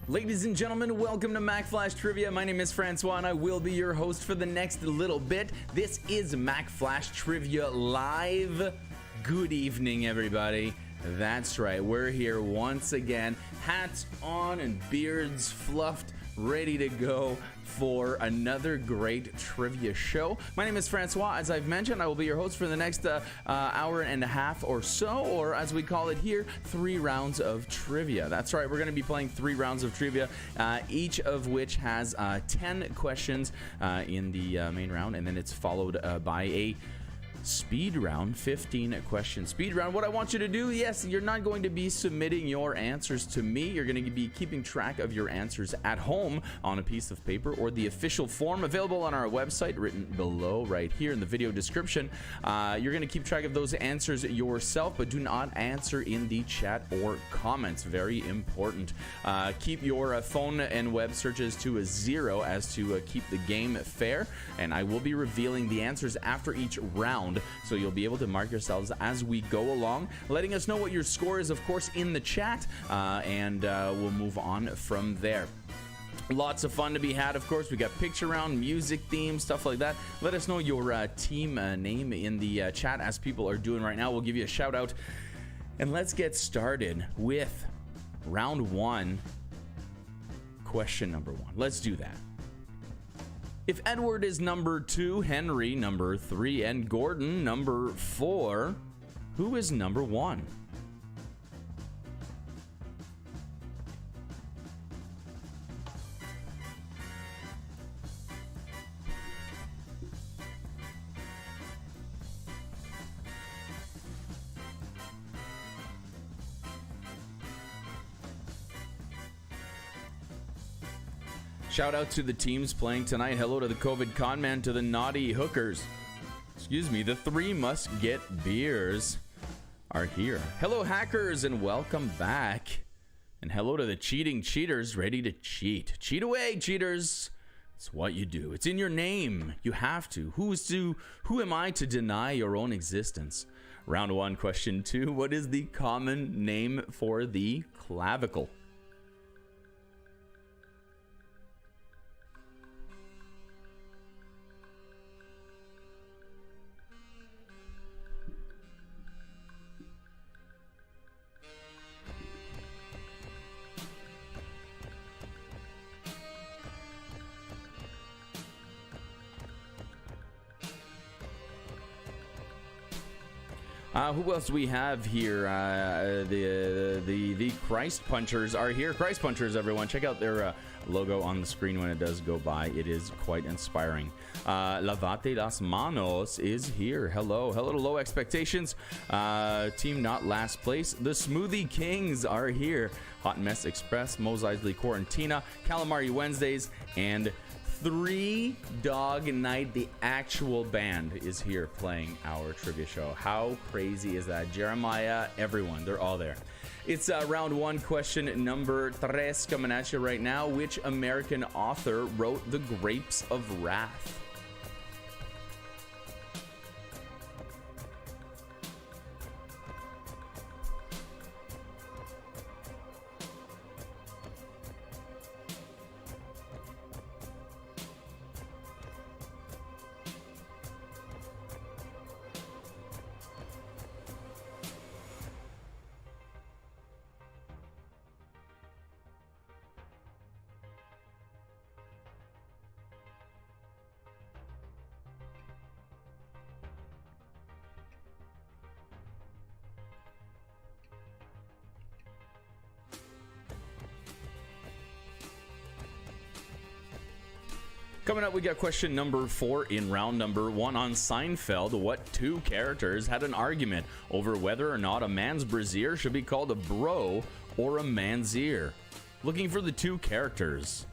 Ladies and gentlemen, welcome to Mack Flash Trivia. My name is François and I will be your host for the next little bit. This is Mack Flash Trivia Live. Good evening, everybody. That's right, we're here once again, hats on and beards fluffed, ready to go for another great trivia show. My name is François. As I've mentioned, I will be your host for the next hour and a half or so, or as we call it here, 3 rounds of trivia. That's right, we're going to be playing 3 rounds of trivia, each of which has 10 questions in the main round, and then it's followed by a speed round, 15 question speed round. What I want you to do, yes, you're not going to be submitting your answers to me. You're going to be keeping track of your answers at home on a piece of paper or the official form available on our website, written below right here in the video description. You're going to keep track of those answers yourself, but do not answer in the chat or comments. Very important. Keep your phone and web searches to a 0 as to keep the game fair, and I will be revealing the answers after each round. So you'll be able to mark yourselves as we go along, letting us know what your score is, of course, in the chat, and we'll move on from there. Lots of fun to be had, of course. We got picture round, music theme, stuff like that. Let us know your team name in the chat, as people are doing right now. We'll give you a shout out. And let's get started with round 1, question number 1. Let's do that. If Edward is number 2, Henry number 3, and Gordon number 4, who is number 1? Shout out to the teams playing tonight. Hello to the COVID conman, to the naughty hookers. Excuse me, the 3 must get beers are here. Hello, hackers, and welcome back. And hello to the cheating cheaters ready to cheat. Cheat away, cheaters. It's what you do. It's in your name. You have to. Who am I to deny your own existence? Round 1, question 2. What is the common name for the clavicle? Who else do we have here? The Christ Punchers are here. Christ Punchers, everyone. Check out their logo on the screen when it does go by. It is quite inspiring. Lavate las Manos is here. Hello. Hello to Low Expectations. Team Not Last Place. The Smoothie Kings are here. Hot Mess Express, Mos Eisley Quarantina, Calamari Wednesdays, and 3 Dog Night, the actual band, is here playing our trivia show. How crazy is that? Jeremiah, everyone, they're all there. It's round 1, question number 3 coming at you right now. Which American author wrote The Grapes of Wrath? Coming up, we got question number 4 in round number 1 on Seinfeld. What 2 characters had an argument over whether or not a man's brassiere should be called a bro or a man's ear? Looking for the 2 characters.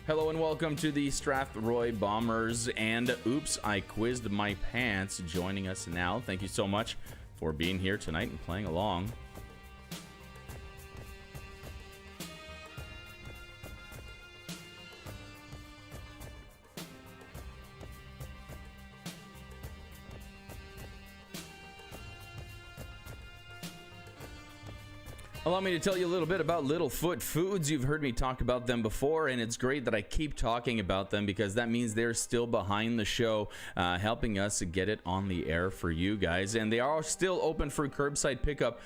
Hello and welcome to the Strathroy Bombers and Oops, I Quizzed My Pants joining us now. Thank you so much for being here tonight and playing along. Allow me to tell you a little bit about Littlefoot Foods. You've heard me talk about them before, and it's great that I keep talking about them because that means they're still behind the show, helping us get it on the air for you guys. And they are still open for curbside pickup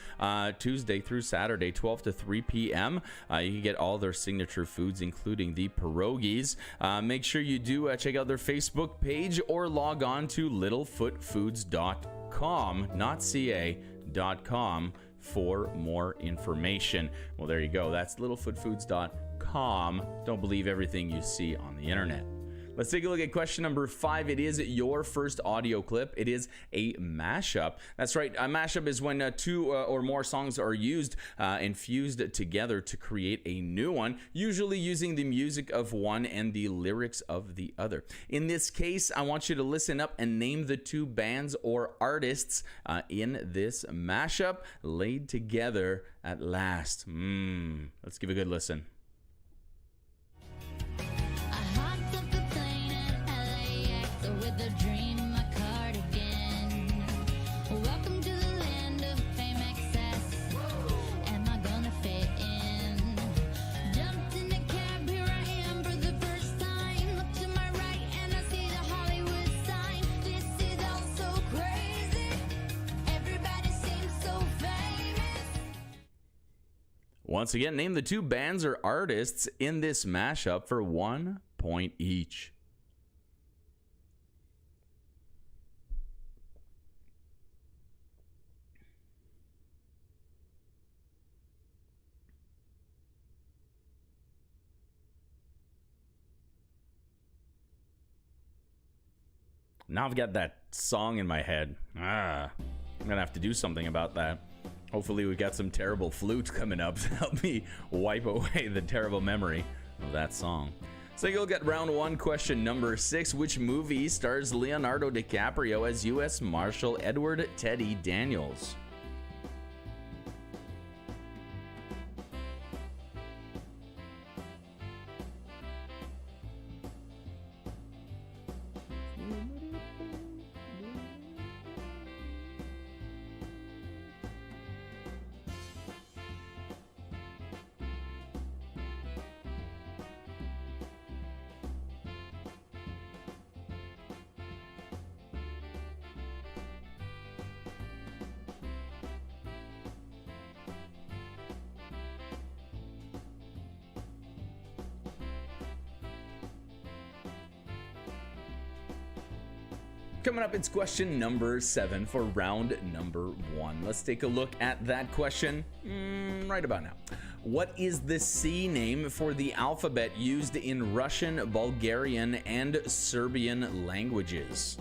Tuesday through Saturday, 12 to 3 p.m. You can get all their signature foods, including the pierogies. Make sure you do check out their Facebook page or log on to littlefootfoods.com, not ca.com, for more information. Well, there you go. That's littlefootfoods.com. Don't believe everything you see on the internet. Let's take a look at question number 5. It is your first audio clip. It is a mashup. That's right. A mashup is when two or more songs are used and fused together to create a new one, usually using the music of one and the lyrics of the other. In this case, I want you to listen up and name the two bands or artists in this mashup laid together at last. Let's give a good listen. Once again, name the two bands or artists in this mashup for 1 point each. Now I've got that song in my head. I'm gonna have to do something about that. Hopefully we got some terrible flute coming up to help me wipe away the terrible memory of that song. So you'll get round 1, question number 6. Which movie stars Leonardo DiCaprio as U.S. Marshal Edward Teddy Daniels? Coming up, it's question number 7 for round number 1. Let's take a look at that question right about now. What is the C name for the alphabet used in Russian, Bulgarian, and Serbian languages?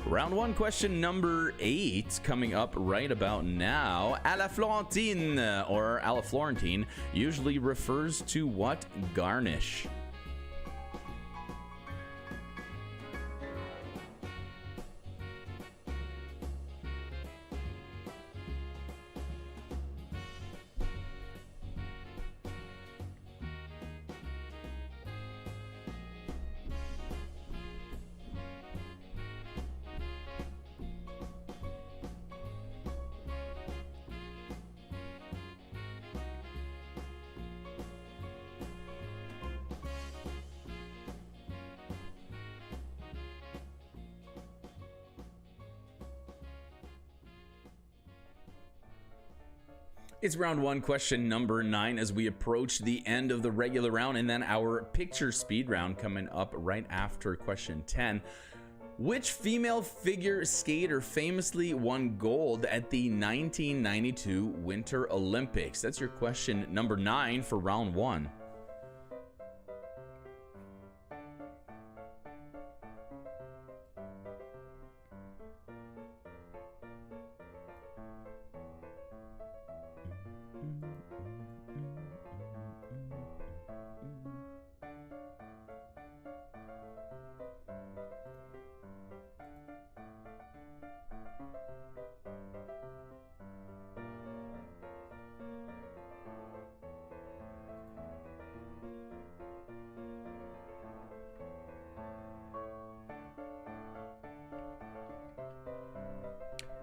Round 1, question number 8, coming up right about now. A la Florentine, or a la Florentine, usually refers to what garnish? It's round 1, question number 9, as we approach the end of the regular round, and then our picture speed round coming up right after question 10. Which female figure skater famously won gold at the 1992 Winter Olympics? That's your question number 9 for round 1.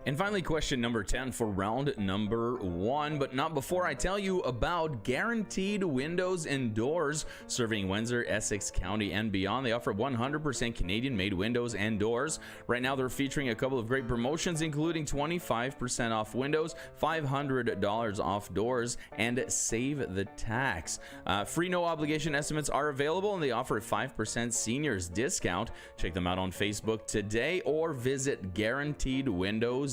And finally, question number 10 for round number 1, but not before I tell you about Guaranteed Windows and Doors. Serving Windsor, Essex County, and beyond, they offer 100% Canadian-made windows and doors. Right now, they're featuring a couple of great promotions, including 25% off windows, $500 off doors, and save the tax. Free no-obligation estimates are available, and they offer a 5% seniors discount. Check them out on Facebook today or visit guaranteedwindows.ca.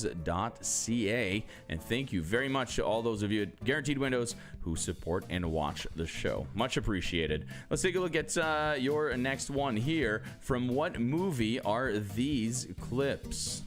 And thank you very much to all those of you at Guaranteed Windows who support and watch the show. Much appreciated. Let's take a look at your next one here. From what movie are these clips?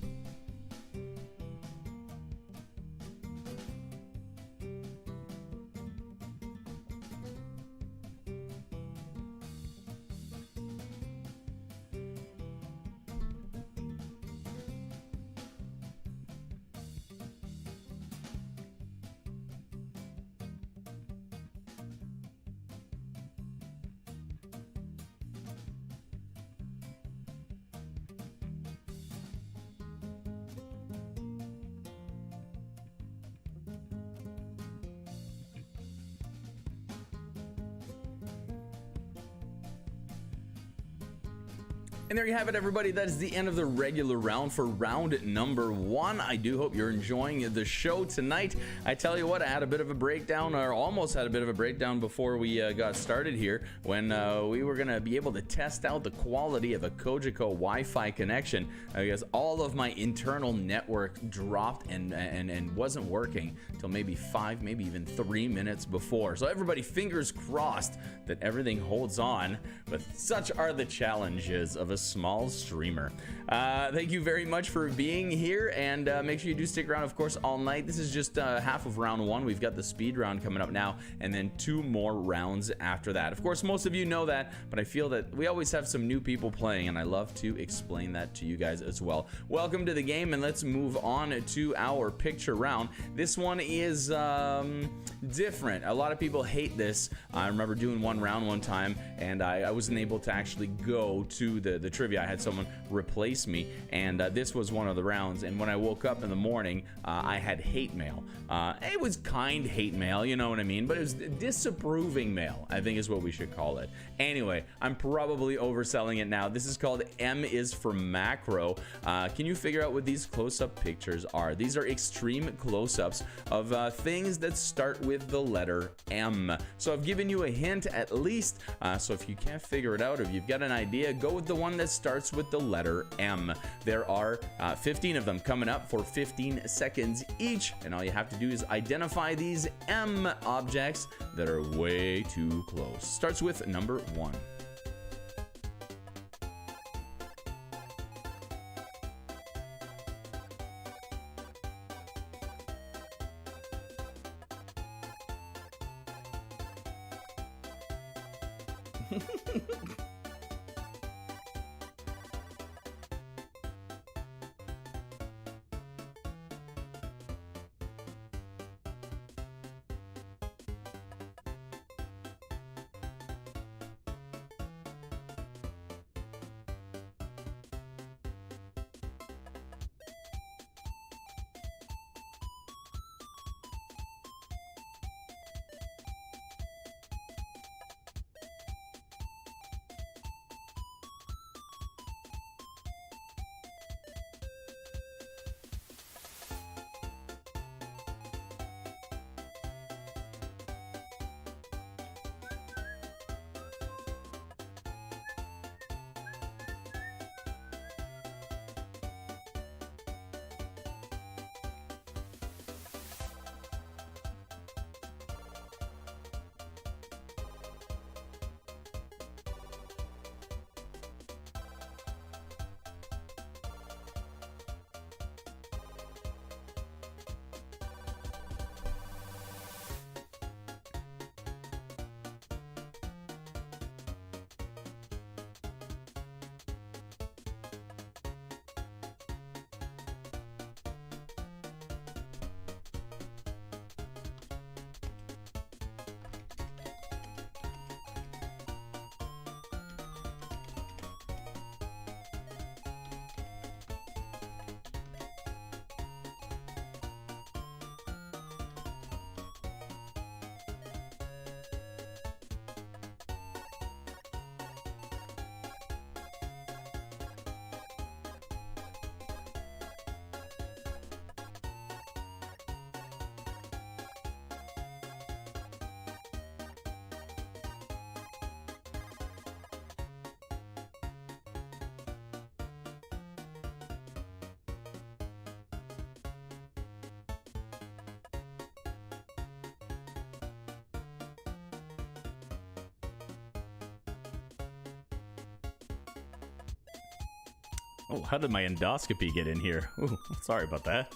And there you have it, everybody. That is the end of the regular round for round number 1. I do hope you're enjoying the show tonight. I tell you what, I had a bit of a breakdown, or almost had a bit of a breakdown before we got started here, when we were going to be able to test out the quality of a Cogeco Wi-Fi connection, because all of my internal network dropped and wasn't working until maybe 5, maybe even 3 minutes before. So everybody, fingers crossed that everything holds on, but such are the challenges of a small streamer. Thank you very much for being here, and make sure you do stick around, of course, all night. This is just half of round 1. We've got the speed round coming up now, and then 2 more rounds after that. Of course, most of you know that, but I feel that we always have some new people playing, and I love to explain that to you guys as well. Welcome to the game, and let's move on to our picture round. This one is different. A lot of people hate this. I remember doing one round one time, and I wasn't able to actually go to the trivia. I had someone replace me, and this was one of the rounds. And when I woke up in the morning, I had hate mail. It was kind hate mail, you know what I mean, but it was disapproving mail, I think is what we should call it. Anyway, I'm probably overselling it now. This is called M is for Macro. Can you figure out what these close-up pictures are? These are extreme close-ups of things that start with the letter M. So I've given you a hint at least, so if you can't figure it out, or if you've got an idea, go with the one that starts with the letter M. There are 15 of them coming up for 15 seconds each, and all you have to do is identify these M objects that are way too close. Starts with number 1. Oh, how did my endoscopy get in here? Ooh, sorry about that.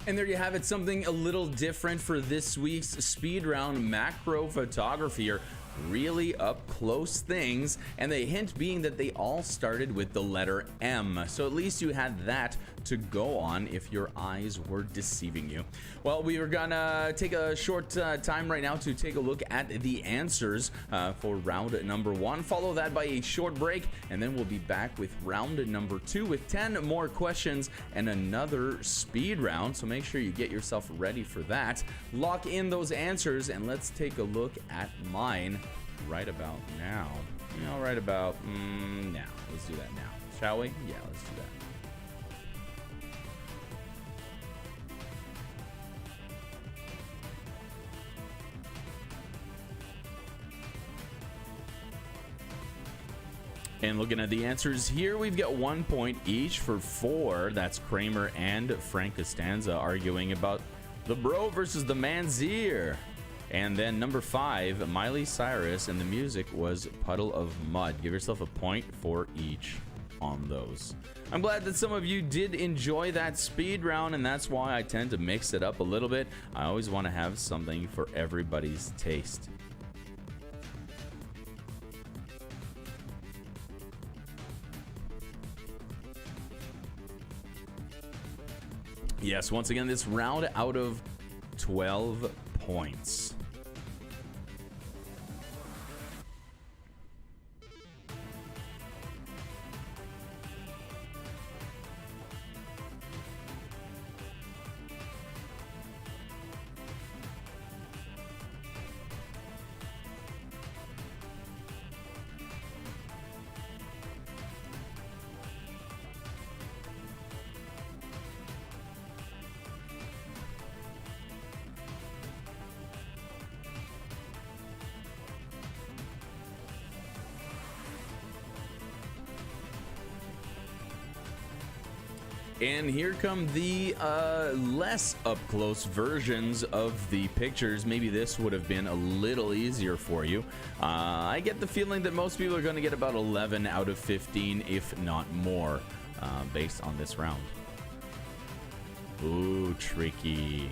And there you have it, something a little different for this week's speed round. Macro photography, or really up close things, and the hint being that they all started with the letter M, so at least you had that to go on if your eyes were deceiving you. Well, we are gonna take a short time right now to take a look at the answers for round number 1. Follow that by a short break, and then we'll be back with round number 2 with 10 more questions and another speed round, so make sure you get yourself ready for that. Lock in those answers, and let's take a look at mine right about now. Right about now. Let's do that now, shall we? Yeah, let's do that. And looking at the answers here, we've got 1 point each for 4. That's Kramer and Frank Costanza arguing about the bro versus the man's-ear. And then number 5, Miley Cyrus, and the music was Puddle of Mud. Give yourself a point for each on those. I'm glad that some of you did enjoy that speed round, and that's why I tend to mix it up a little bit. I always want to have something for everybody's taste. Yes, once again, this round out of 12 points. And here come the less up-close versions of the pictures. Maybe this would have been a little easier for you. I get the feeling that most people are going to get about 11 out of 15, if not more, based on this round. Ooh, tricky.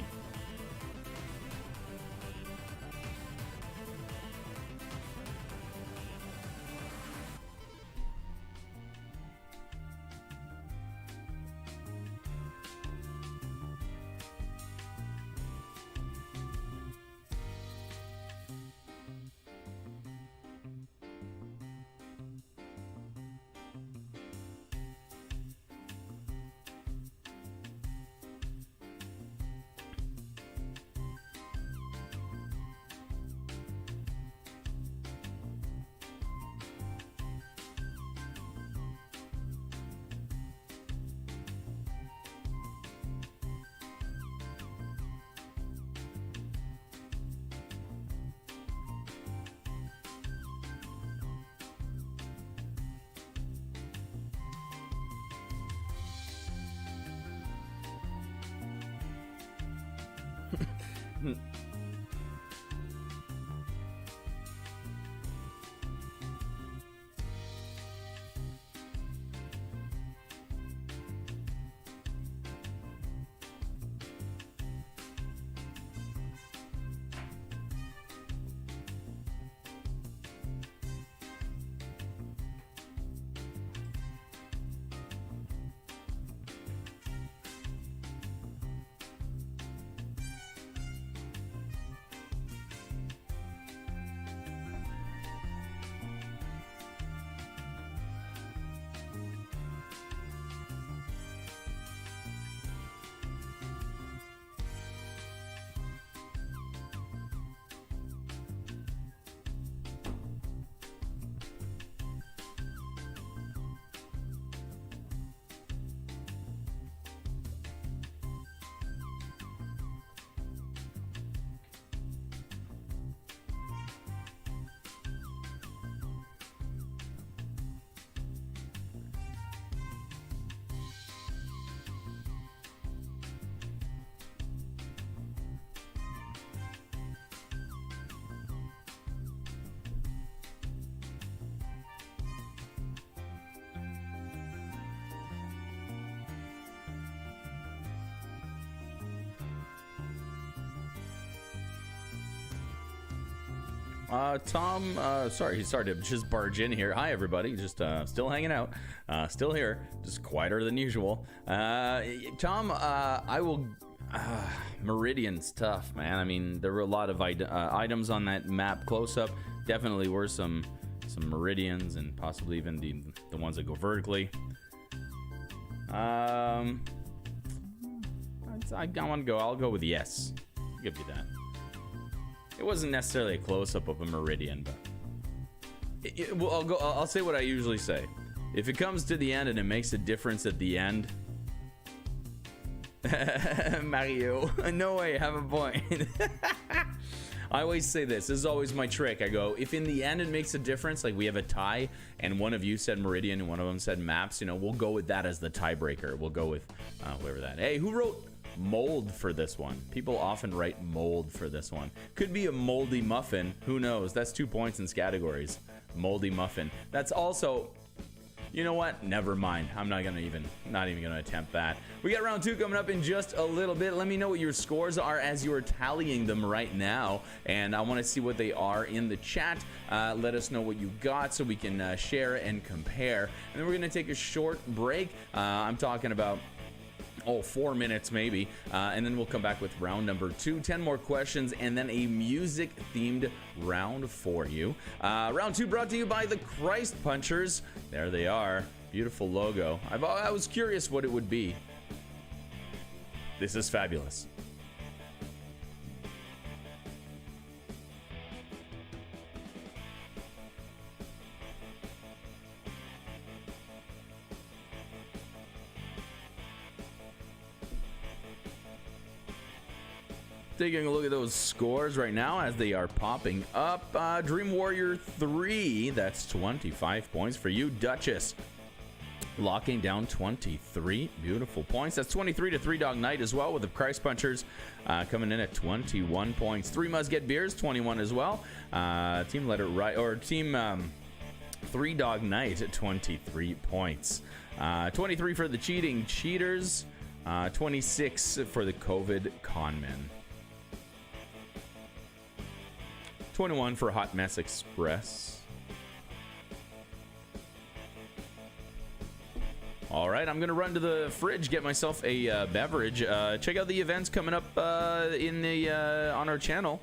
Tom, sorry to just barge in here. Hi, everybody. Just still hanging out. Still here. Just quieter than usual. Tom, I will... Meridian's tough, man. I mean, there were a lot of items on that map close-up. Definitely were some Meridians and possibly even the ones that go vertically. I want to go. I'll go with yes. I'll give you that. It wasn't necessarily a close-up of a Meridian, but well, I'll say what I usually say. If it comes to the end and it makes a difference at the end, Mario, no way, have a point. I always say this is always my trick. I go, if in the end it makes a difference, like we have a tie and one of you said Meridian and one of them said maps, you know, we'll go with that as the tiebreaker. We'll go with whoever that. Hey, who wrote mold for this one? People often write mold for this one. Could be a moldy muffin. Who knows? That's 2 points in categories. Moldy muffin. That's also... You know what? Never mind. I'm not even gonna attempt that. We got round 2 coming up in just a little bit. Let me know what your scores are as you are tallying them right now, and I want to see what they are in the chat. Let us know what you got so we can share and compare. And then we're gonna take a short break. I'm talking about 4 minutes maybe, and then we'll come back with round number 2, 10 more questions, and then a music themed round for you. Round 2 brought to you by the Christ Punchers. There they are. Beautiful logo. I was curious what it would be. This is fabulous. Taking a look at those scores right now as they are popping up. Dream Warrior 3, that's 25 points for you. Duchess locking down 23 beautiful points. That's 23 to 3 Dog Knight as well, with the Christ Punchers coming in at 21 points. 3 Musket Beers, 21 as well. Team Let It Ride, or Team 3 Dog Knight at 23 points. 23 for the Cheating Cheaters. 26 for the COVID Conmen. 21 for Hot Mess Express. All right, I'm gonna run to the fridge, get myself a beverage. Check out the events coming up on our channel.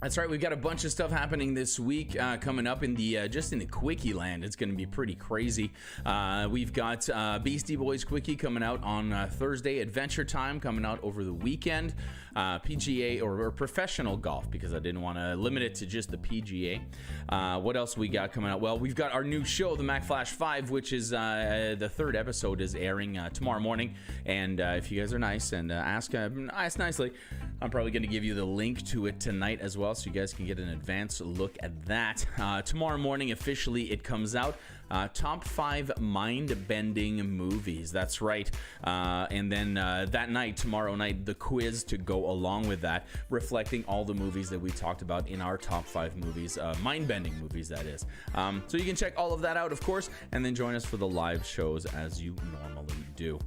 That's right. We've got a bunch of stuff happening this week coming up in the just in the quickie land. It's going to be pretty crazy. We've got Beastie Boys Quickie coming out on Thursday. Adventure Time coming out over the weekend. PGA or professional golf, because I didn't want to limit it to just the PGA. What else we got coming out? Well, we've got our new show, the Mack Flash 5, which is the third episode is airing tomorrow morning. And if you guys are nice and ask nicely, I'm probably going to give you the link to it tonight as well, so you guys can get an advance look at that. Tomorrow morning, officially, it comes out. Top 5 mind-bending movies. That's right. And then that night, tomorrow night, the quiz to go along with that, reflecting all the movies that we talked about in our top 5 movies, mind-bending movies, that is. So you can check all of that out, of course, and then join us for the live shows as you normally do.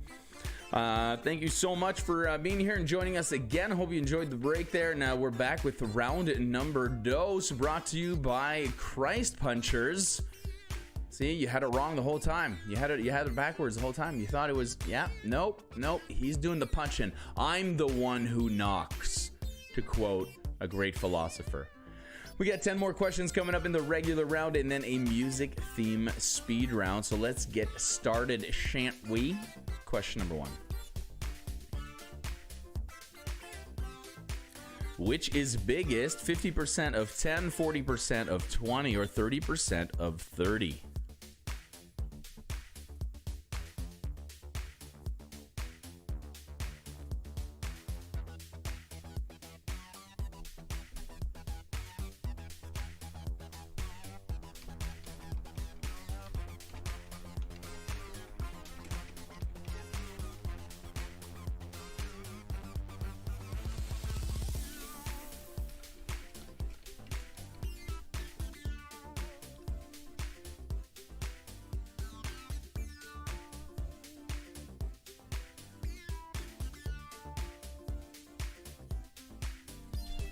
Thank you so much for being here and joining us again. Hope you enjoyed the break there. Now we're back with round number dos, brought to you by Christ Punchers. See, you had it wrong the whole time. You had it backwards the whole time. You thought it was, nope. He's doing the punching. I'm the one who knocks, to quote a great philosopher. We got 10 more questions coming up in the regular round and then a music theme speed round. So let's get started, shan't we? Question number 1. Which is biggest, 50% of 10, 40% of 20, or 30% of 30?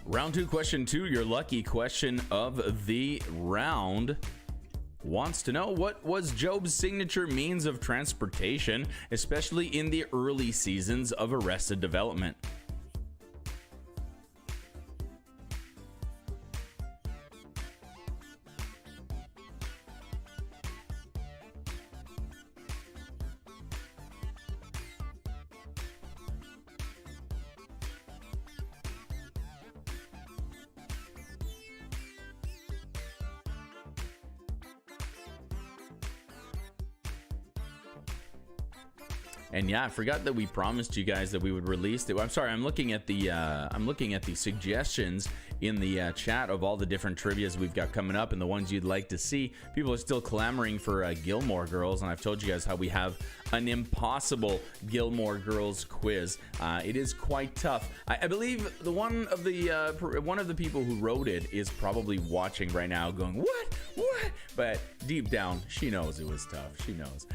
Round 2, question 2, your lucky question of the round, wants to know, what was Job's signature means of transportation, especially in the early seasons of Arrested Development? And yeah, I forgot that we promised you guys that we would release it. I'm sorry, I'm looking at the suggestions in the chat of all the different trivias we've got coming up and the ones you'd like to see. People are still clamoring for Gilmore Girls, and I've told you guys how we have an impossible Gilmore Girls quiz. It is quite tough. I believe one of the people who wrote it is probably watching right now, going, "What? But deep down, she knows it was tough. She knows.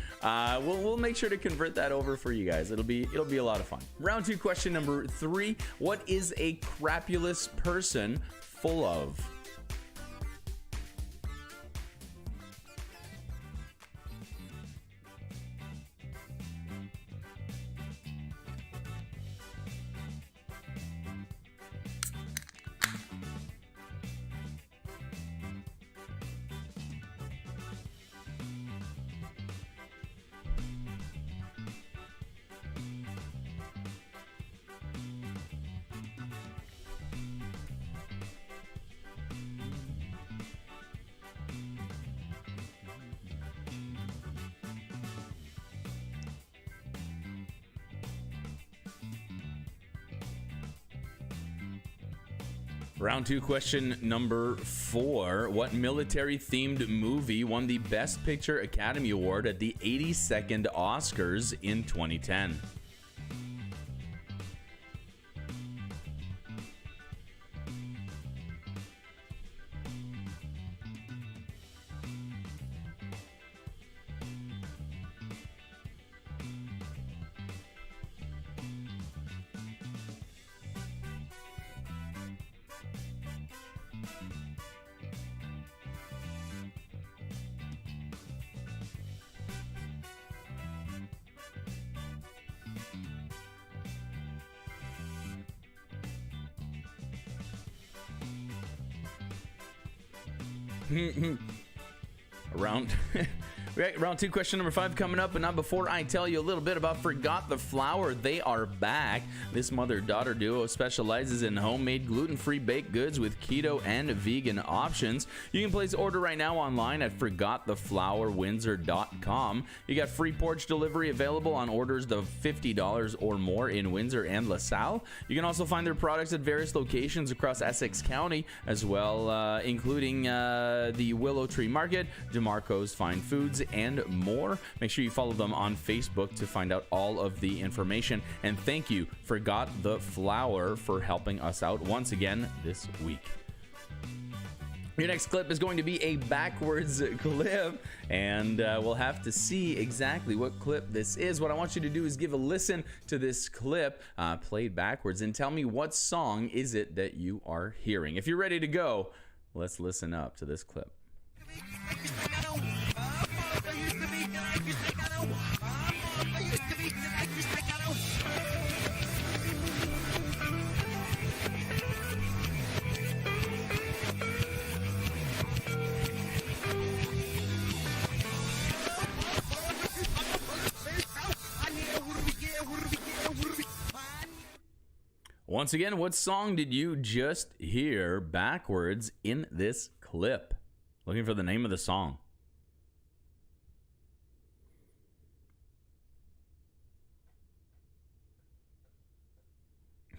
We'll make sure to convert that over for you guys. It'll be a lot of fun. Round 2, question number 3. What is a crapulous person full of? Round 2, question number 4. What military-themed movie won the Best Picture Academy Award at the 82nd Oscars in 2010? Round round 2, question number 5 coming up, but not before I tell you a little bit about Forgot the Flour. They are back. This mother-daughter duo specializes in homemade gluten-free baked goods with keto and vegan options. You can place an order right now online at forgottheflourwindsor.com. You got free porch delivery available on orders of $50 or more in Windsor and LaSalle. You can also find their products at various locations across Essex County as well, including the Willow Tree Market, DeMarco's Fine Foods, and more. Make sure you follow them on Facebook to find out all of the information. And thank you, Forgot the Flour, for helping us out once again this week. Your next clip is going to be a backwards clip, and we'll have to see exactly what clip this is. What I want you to do is give a listen to this clip played backwards and tell me what song is it that you are hearing. If you're ready to go, let's listen up to this clip. Once again, what song did you just hear backwards in this clip? Looking for the name of the song.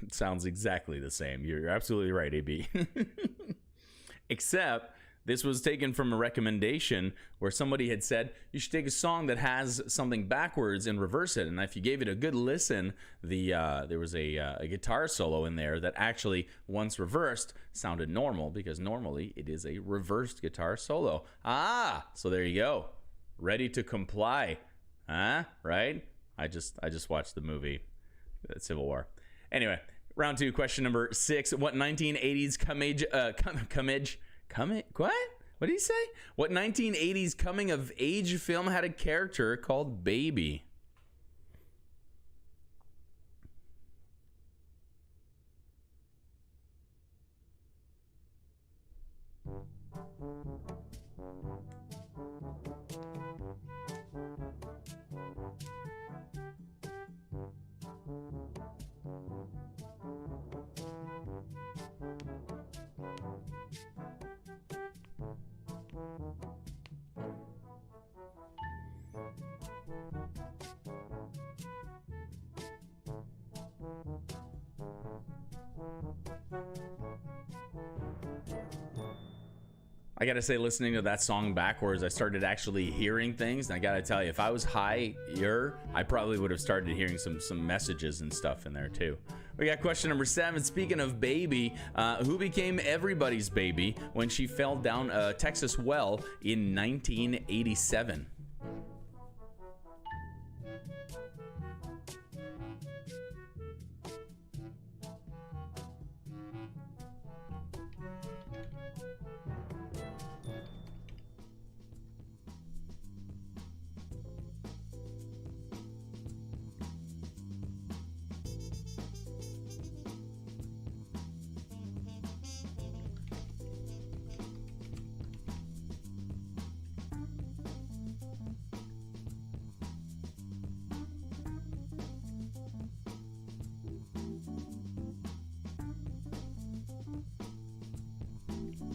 It sounds exactly the same. You're absolutely right, AB. Except this was taken from a recommendation where somebody had said you should take a song that has something backwards and reverse it. And if you gave it a good listen, there was a guitar solo in there that actually, once reversed, sounded normal, because normally it is a reversed guitar solo. So there you go. Ready to comply. Right? I just watched the movie Civil War. Anyway, round 2, question number 6. What 1980s What did he say? What 1980s coming of age film had a character called Baby? I gotta say, listening to that song backwards, I started actually hearing things. And I gotta tell you, if I was higher, I probably would have started hearing some messages and stuff in there too. We got question number 7. Speaking of Baby, who became everybody's baby when she fell down a Texas well in 1987?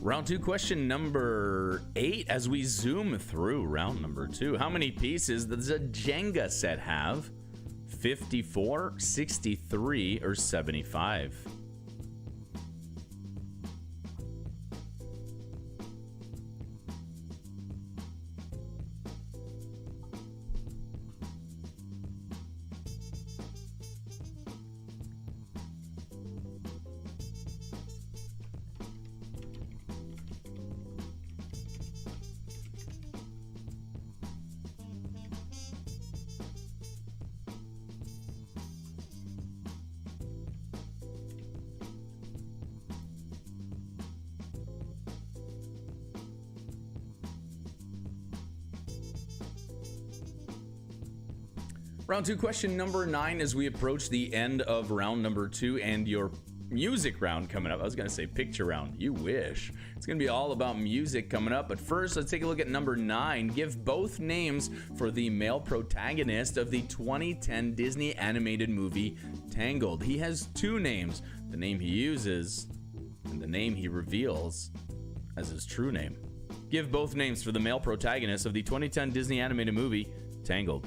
Round 2, question number 8. As we zoom through round number 2, how many pieces does a Jenga set have? 54, 63, or 75? Round 2, question number 9, as we approach the end of round number 2, and your music round coming up. I was gonna say picture round. You wish. It's gonna be all about music coming up. But first, let's take a look at number 9. Give both names for the male protagonist of the 2010 Disney animated movie Tangled. He has 2 names: the name he uses and the name he reveals as his true name. Give both names for the male protagonist of the 2010 Disney animated movie Tangled.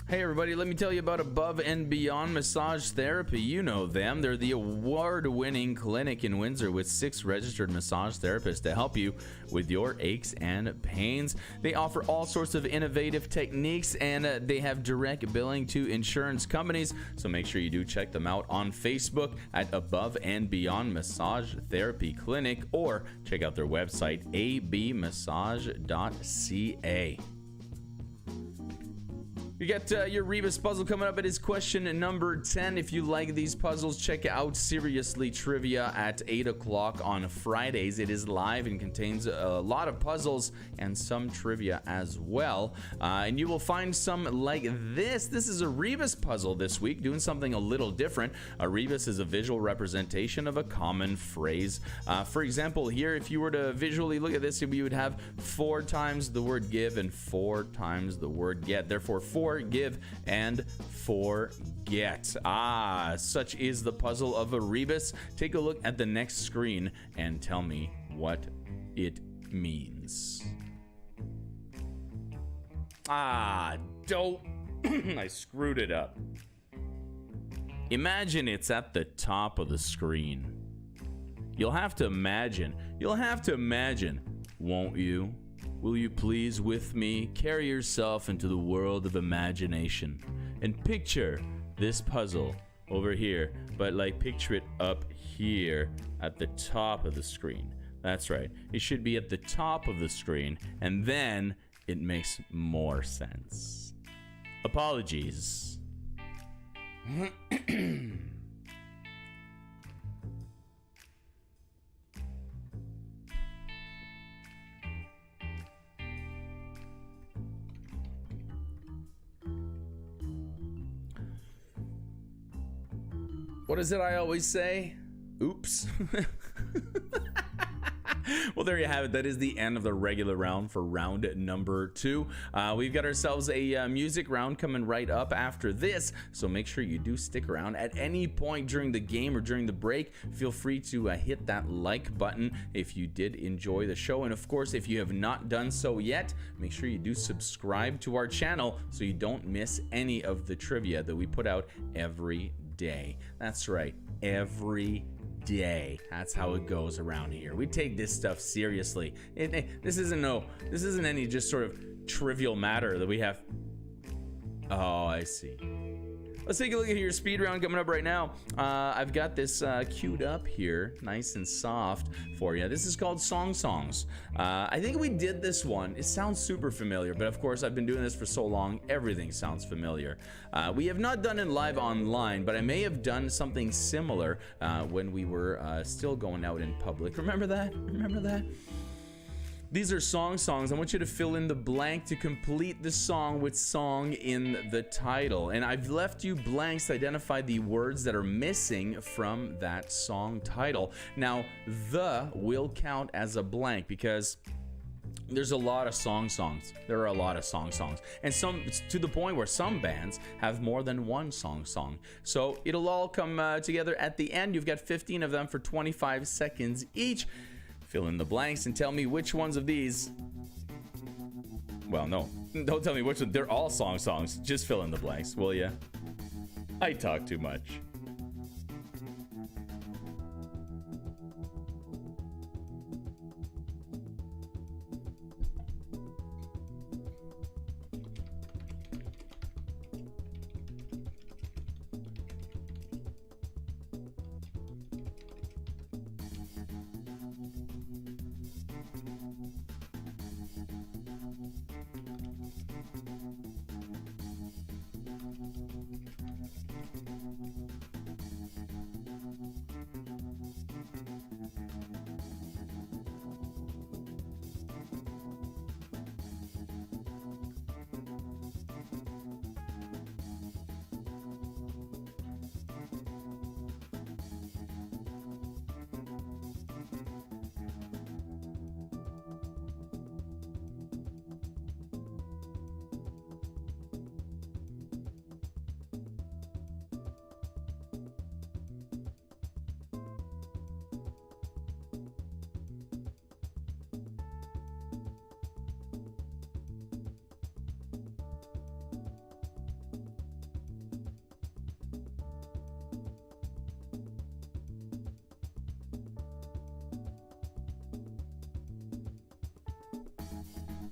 Hey everybody, let me tell you about Above and Beyond Massage Therapy. You know them. They're the award-winning clinic in Windsor with 6 registered massage therapists to help you with your aches and pains. They offer all sorts of innovative techniques, and they have direct billing to insurance companies, so make sure you do check them out on Facebook at Above and Beyond Massage Therapy Clinic, or check out their website, abmassage.ca. You got your Rebus puzzle coming up. It is question number 10. If you like these puzzles, check out Seriously Trivia at 8 o'clock on Fridays. It is live and contains a lot of puzzles and some trivia as well. And you will find some like this. This is a Rebus puzzle this week, doing something a little different. A Rebus is a visual representation of a common phrase. For example, here, if you were to visually look at this, you would have 4 times the word give and 4 times the word get. Therefore, 4 give and forget. Such is the puzzle of a Rebus. Take a look at the next screen and tell me what it means. Don't. I screwed it up. Imagine it's at the top of the screen. You'll have to imagine, won't you? Will you please with me carry yourself into the world of imagination and picture this puzzle over here, but like picture it up here at the top of the screen. That's right. It should be at the top of the screen, and then it makes more sense. Apologies. What is it I always say? Oops. Well, there you have it. That is the end of the regular round for round number 2. We've got ourselves a music round coming right up after this, so make sure you do stick around. At any point during the game or during the break, feel free to hit that like button if you did enjoy the show. And of course, if you have not done so yet, make sure you do subscribe to our channel so you don't miss any of the trivia that we put out every day. That's right, every day. That's how it goes around here. We take this stuff seriously. This isn't any just sort of trivial matter that we have. Oh, I see. Let's take a look at your speed round coming up right now. I've got this queued up here, nice and soft for you. This is called Song Songs. I think we did this one. It sounds super familiar, but of course I've been doing this for so long, everything sounds familiar. We have not done it live online, but I may have done something similar when we were still going out in public. Remember that? Remember that? These are songs. I want you to fill in the blank to complete the song with song in the title. And I've left you blanks to identify the words that are missing from that song title. Now, the will count as a blank because there's a lot of songs. There are a lot of songs. And some, to the point where some bands have more than one song. So it'll all come together at the end. You've got 15 of them for 25 seconds each. Fill in the blanks and tell me which ones of these. Well, no, don't tell me which one. They're all songs. Just fill in the blanks, will ya? I talk too much.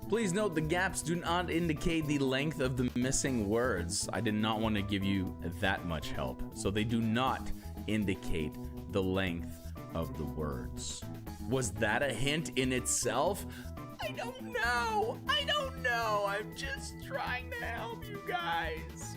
Please note the gaps do not indicate the length of the missing words. I did not want to give you that much help. So they do not indicate the length of the words. Was that a hint in itself? I don't know. I don't know. I'm just trying to help you guys.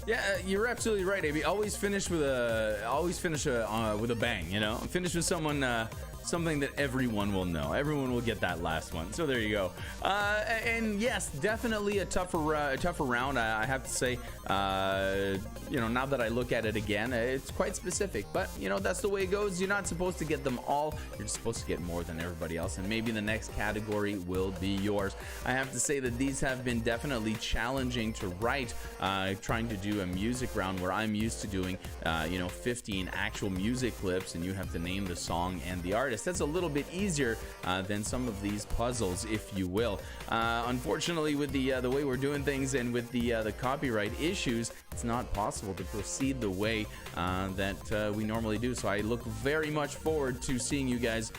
Yeah, you're absolutely right, AB. Always finish with a bang. You know, finish with someone something that everyone will know. Everyone will get that last one. So there you go. And yes, definitely a tougher round. I have to say, you know, now that I look at it again, it's quite specific. But, you know, that's the way it goes. You're not supposed to get them all. You're just supposed to get more than everybody else. And maybe the next category will be yours. I have to say that these have been definitely challenging to write. Trying to do a music round where I'm used to doing, you know, 15 actual music clips, and you have to name the song and the artist. That's a little bit easier than some of these puzzles, if you will. Unfortunately, with the way we're doing things and with the copyright issues, it's not possible to proceed the way that we normally do. So I look very much forward to seeing you guys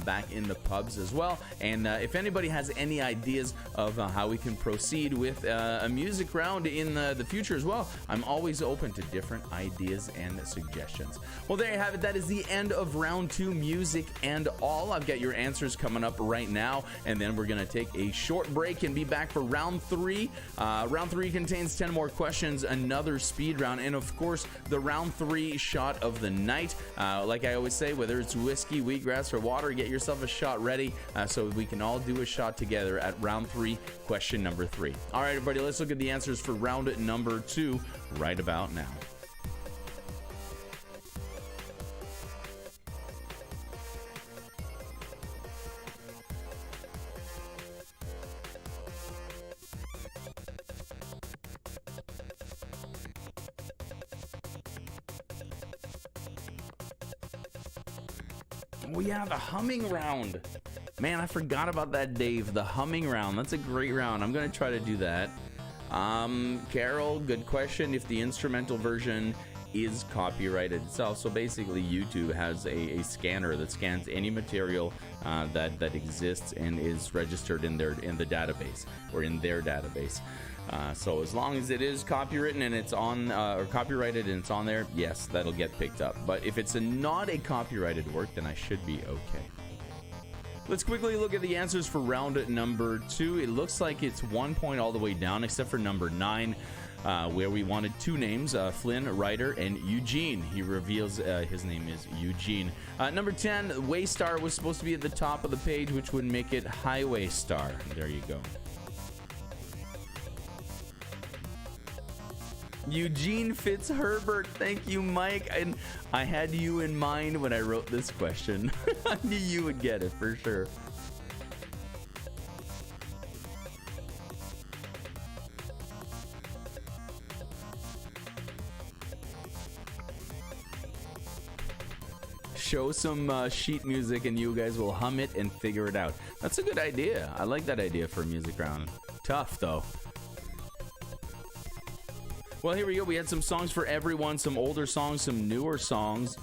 back in the pubs as well. And if anybody has any ideas of how we can proceed with a music round in the future as well, I'm always open to different ideas and suggestions. Well, there you have it. That is the end of round 2, music and all. I've got your answers coming up right now, and then we're going to take a short break and be back for round 3. Round 3 contains 10 more questions, another speed round, and of course, the round 3 shot of the night. Like I always say, whether it's whiskey, wheatgrass, or water, get yourself a shot ready so we can all do a shot together at round 3, question number 3. All right, everybody, let's look at the answers for round number 2 right about now. Oh yeah, the humming round. Man, I forgot about that, Dave. The humming round. That's a great round. I'm going to try to do that. Carol, good question. If the instrumental version is copyrighted itself, so basically YouTube has a scanner that scans any material that exists and is registered in the database or in their database. So as long as it is copywritten and it's on or copyrighted and it's on there, yes, that'll get picked up. But if it's not a copyrighted work, then I should be okay. Let's quickly look at the answers for round number 2. It looks like it's 1 point all the way down, except for number 9, where we wanted 2 names, Flynn, Ryder, and Eugene. He reveals his name is Eugene. Number 10, Waystar was supposed to be at the top of the page, which would make it Highway Star. There you go. Eugene Fitzherbert, thank you, Mike. And I had you in mind when I wrote this question. I knew you would get it for sure. Show some sheet music and you guys will hum it and figure it out. That's a good idea. I like that idea for a music round. Tough though. Well, here we go. We had some songs for everyone, some older songs, some newer songs,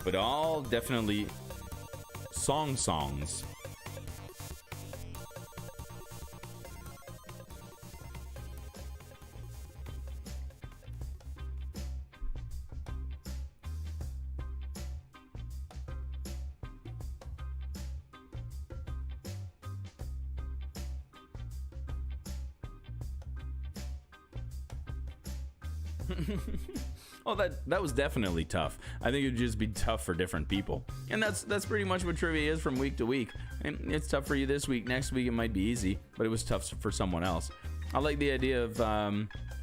but all definitely songs. Oh, that was definitely tough. I think it would just be tough for different people. And that's pretty much what trivia is from week to week. And it's tough for you this week. Next week it might be easy, but it was tough for someone else. I like the idea of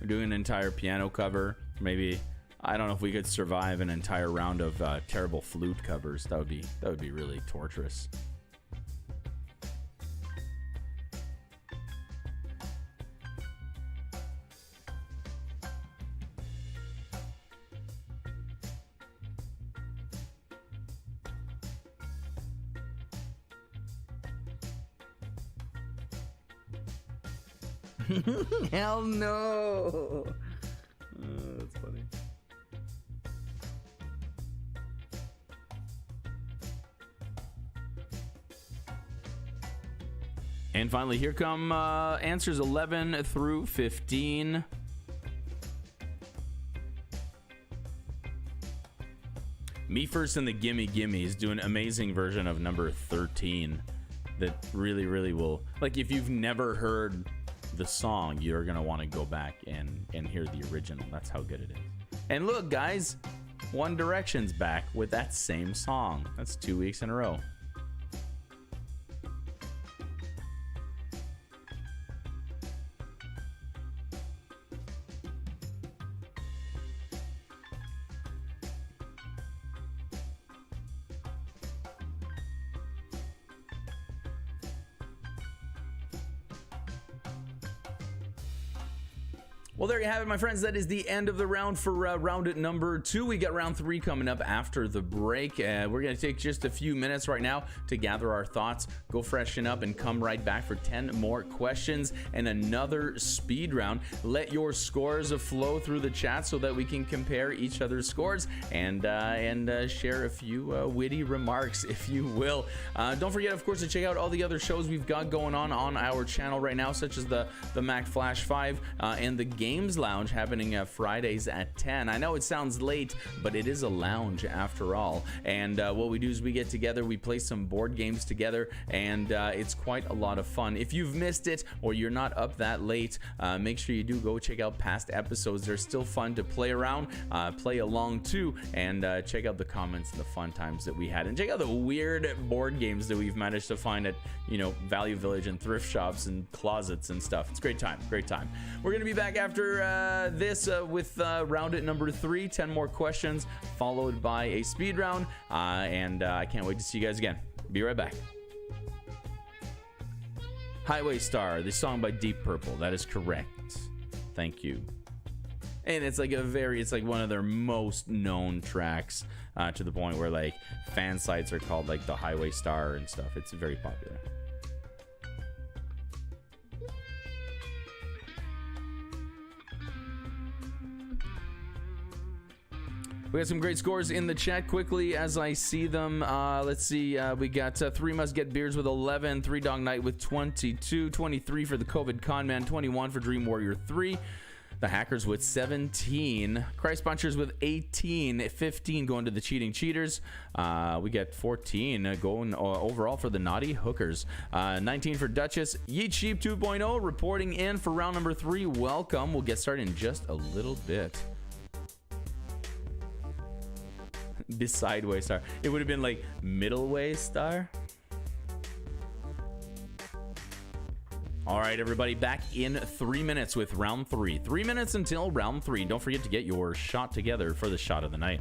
doing an entire piano cover. Maybe, I don't know if we could survive an entire round of terrible flute covers. That would be really torturous. Hell no! Oh, that's funny. And finally, here come answers 11 through 15. Me First and the Gimme Gimmes do an amazing version of number 13 that really will, like, if you've never heard the song, you're gonna want to go back and hear the original. That's how good it is. And look, guys, One Direction's back with that same song. That's 2 weeks in a row. Well, there you have it, my friends. That is the end of the round for round number 2. We got round 3 coming up after the break. We're going to take just a few minutes right now to gather our thoughts, go freshen up, and come right back for 10 more questions and another speed round. Let your scores flow through the chat so that we can compare each other's scores and share a few witty remarks, if you will. Don't forget, of course, to check out all the other shows we've got going on our channel right now, such as the Mack Flash 5 and the Games Lounge happening Fridays at 10. I know it sounds late, but it is a lounge after all. And what we do is we get together, we play some board games together, and it's quite a lot of fun. If you've missed it or you're not up that late, make sure you do go check out past episodes. They're still fun to play around, play along too, and check out the comments and the fun times that we had. And check out the weird board games that we've managed to find at, Value Village and thrift shops and closets and stuff. It's a great time, great time. We're going to be back after this with round number 3, 10 more questions, followed by a speed round, and I can't wait to see you guys again. Be right back. Highway Star, the song by Deep Purple. That is correct. Thank you. And it's like it's like one of their most known tracks, to the point where like fan sites are called like the Highway Star and stuff. It's very popular. We got some great scores in the chat quickly as I see them. Let's see. We got 3 Must Get Beers with 11, 3 Dog Night with 22, 23 for the COVID Conman, 21 for Dream Warrior 3, the Hackers with 17, Christ Punchers with 18, 15 going to the Cheating Cheaters. We got 14 going overall for the Naughty Hookers, 19 for Duchess. Yeet Sheep 2.0 reporting in for round number 3. Welcome. We'll get started in just a little bit. Beside way star. It would have been like middle way star. All right, everybody, back in 3 minutes with round 3. 3 minutes until round 3. Don't forget to get your shot together for the shot of the night.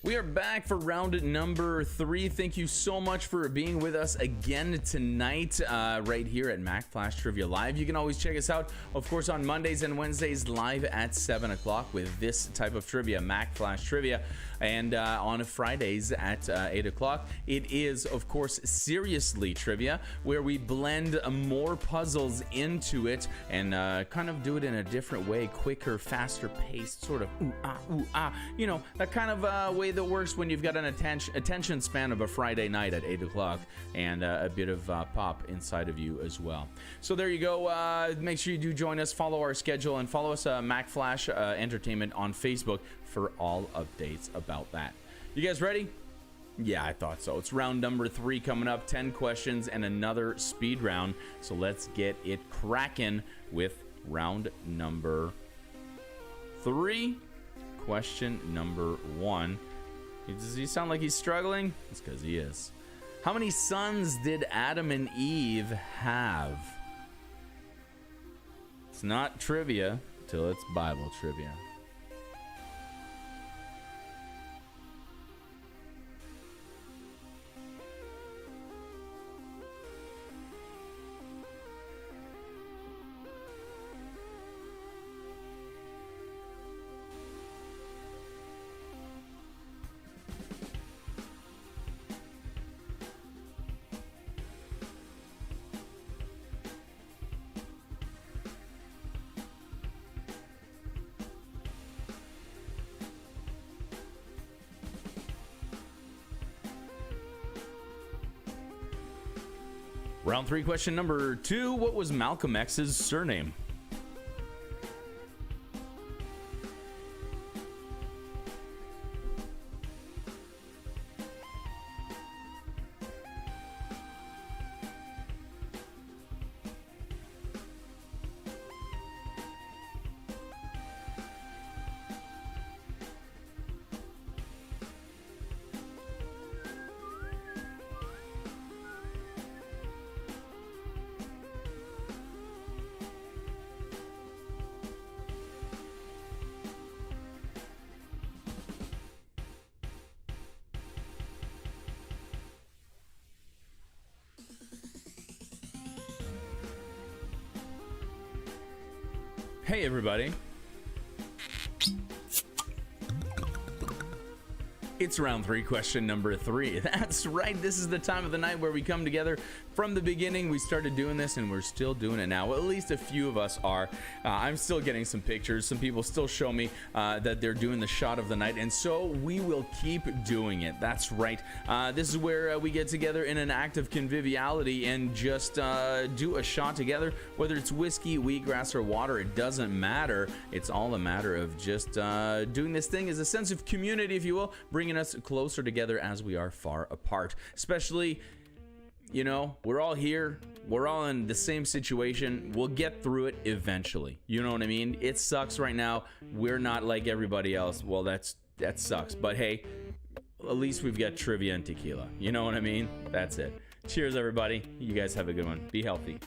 We are back for round number 3. Thank you so much for being with us again tonight, right here at Mack Flash Trivia Live. You can always check us out, of course, on Mondays and Wednesdays live at 7 o'clock with this type of trivia, Mack Flash Trivia. And on Fridays at 8 o'clock, it is, of course, Seriously Trivia, where we blend more puzzles into it and kind of do it in a different way, quicker, faster paced, sort of ooh ah, you know, that kind of way that works when you've got an attention span of a Friday night at 8 o'clock and a bit of pop inside of you as well. So there you go. Make sure you do join us, follow our schedule, and follow us Mack Flash Entertainment on Facebook for all updates about that. You guys ready? Yeah, I thought so. It's round number 3 coming up, 10 questions and another speed round. So let's get it cracking with round number 3. Question number 1. Does he sound like he's struggling? It's because he is. How many sons did Adam and Eve have? It's not trivia till it's Bible trivia. Round 3, question number 2. What was Malcolm X's surname? Hey everybody. It's round 3, question number 3. That's right, this is the time of the night where we come together. From the beginning, we started doing this and we're still doing it now. Well, at least a few of us are. I'm still getting some pictures. Some people still show me that they're doing the shot of the night, and so we will keep doing it. That's right. This is where we get together in an act of conviviality and just do a shot together. Whether it's whiskey, wheatgrass, or water, it doesn't matter. It's all a matter of just doing this thing as a sense of community, if you will, bringing us closer together as we are far apart. Especially, you know, we're all here, we're all in the same situation. We'll get through it eventually. You know what I mean? It sucks right now. We're not like everybody else. Well, that sucks. But hey, at least we've got trivia and tequila. You know what I mean? That's it. Cheers, everybody. You guys have a good one. Be healthy.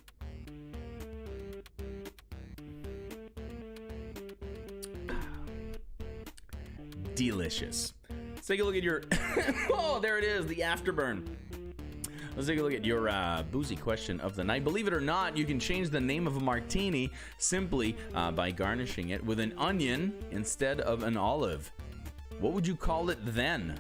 Delicious. Let's take a look at your... oh, there it is, the afterburn. Let's take a look at your boozy question of the night. Believe it or not, you can change the name of a martini simply by garnishing it with an onion instead of an olive. What would you call it then?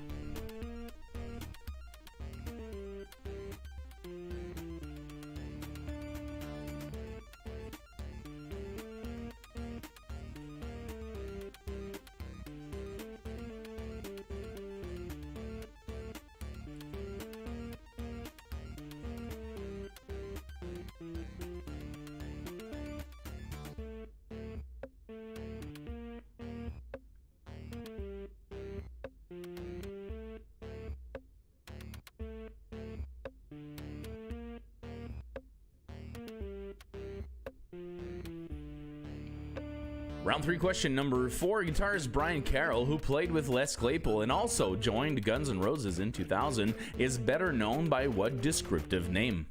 Round 3, question number 4. Guitarist Brian Carroll, who played with Les Claypool and also joined Guns N' Roses in 2000, is better known by what descriptive name?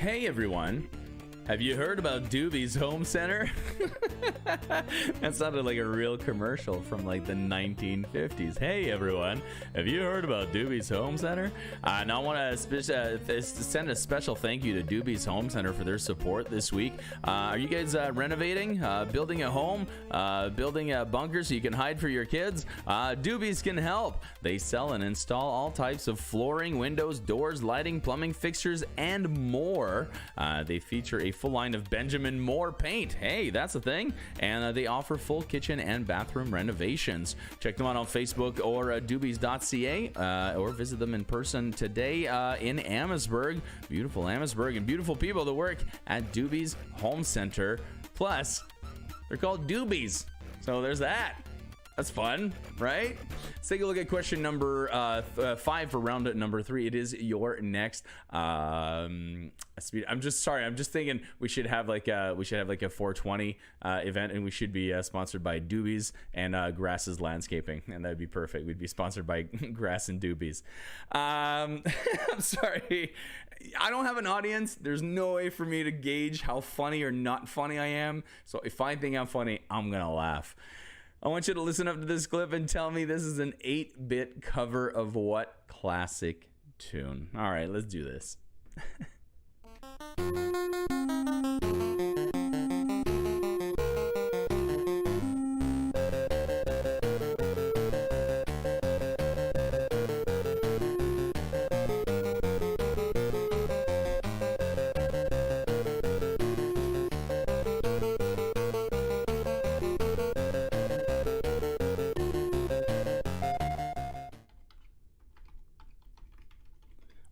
Hey everyone, have you heard about Doobie's Home Center? That sounded like a real commercial from like the 1950s. Hey everyone, have you heard about Doobie's Home Center? Now I want to send a special thank you to Doobie's Home Center for their support this week. Are you guys renovating, building a home, building a bunker so you can hide for your kids? Doobie's can help. They sell and install all types of flooring, windows, doors, lighting, plumbing fixtures, and more. They feature a full line of Benjamin Moore paint. Hey, that's a thing. And they offer full kitchen and bathroom renovations. Check them out on Facebook or doobies.ca or visit them in person today in Amherstburg. Beautiful Amherstburg, and beautiful people that work at Doobie's Home Center. Plus, they're called Doobies. So there's that. That's fun, right? Let's take a look at question number 5 for round number 3. It is your next speed. I'm just thinking we should have like a 420 event, and we should be sponsored by Doobies and Grass's Landscaping, and that'd be perfect. We'd be sponsored by Grass and Doobies. I'm sorry, I don't have an audience. There's no way for me to gauge how funny or not funny I am. So if I think I'm funny, I'm gonna laugh. I want you to listen up to this clip and tell me this is an 8-bit cover of what classic tune. All right, let's do this.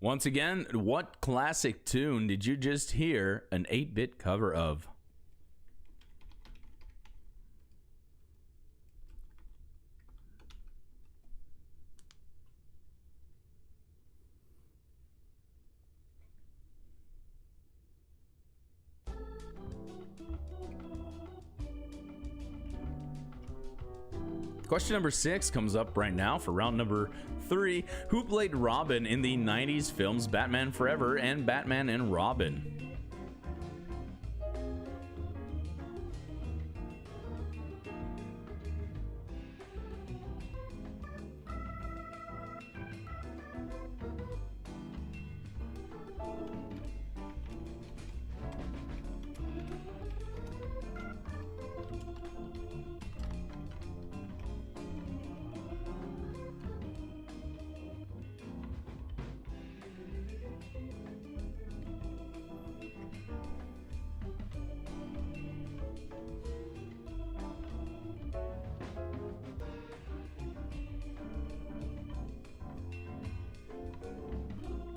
Once again, what classic tune did you just hear an 8-bit cover of? Question number 6 comes up right now for round number 3. Who played Robin in the 90s films Batman Forever and Batman and Robin?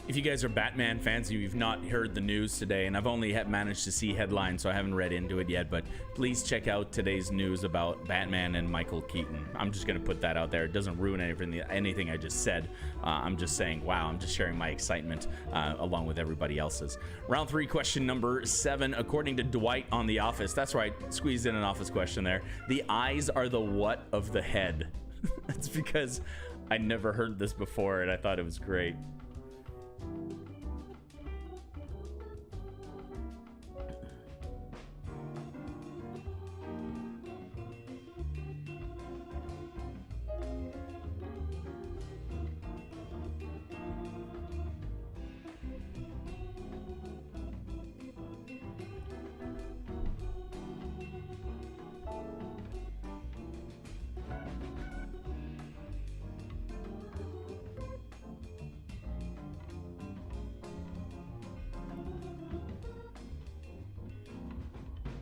If you guys are Batman fans and you've not heard the news today, and I've only managed to see headlines, so I haven't read into it yet, but please check out today's news about Batman and Michael Keaton. I'm just going to put that out there. It doesn't ruin anything I just said. I'm just saying, wow, I'm just sharing my excitement along with everybody else's. Round 3, question number 7. According to Dwight on The Office, that's right, squeezed in an office question there. The eyes are the what of the head? That's because I never heard this before, and I thought it was great.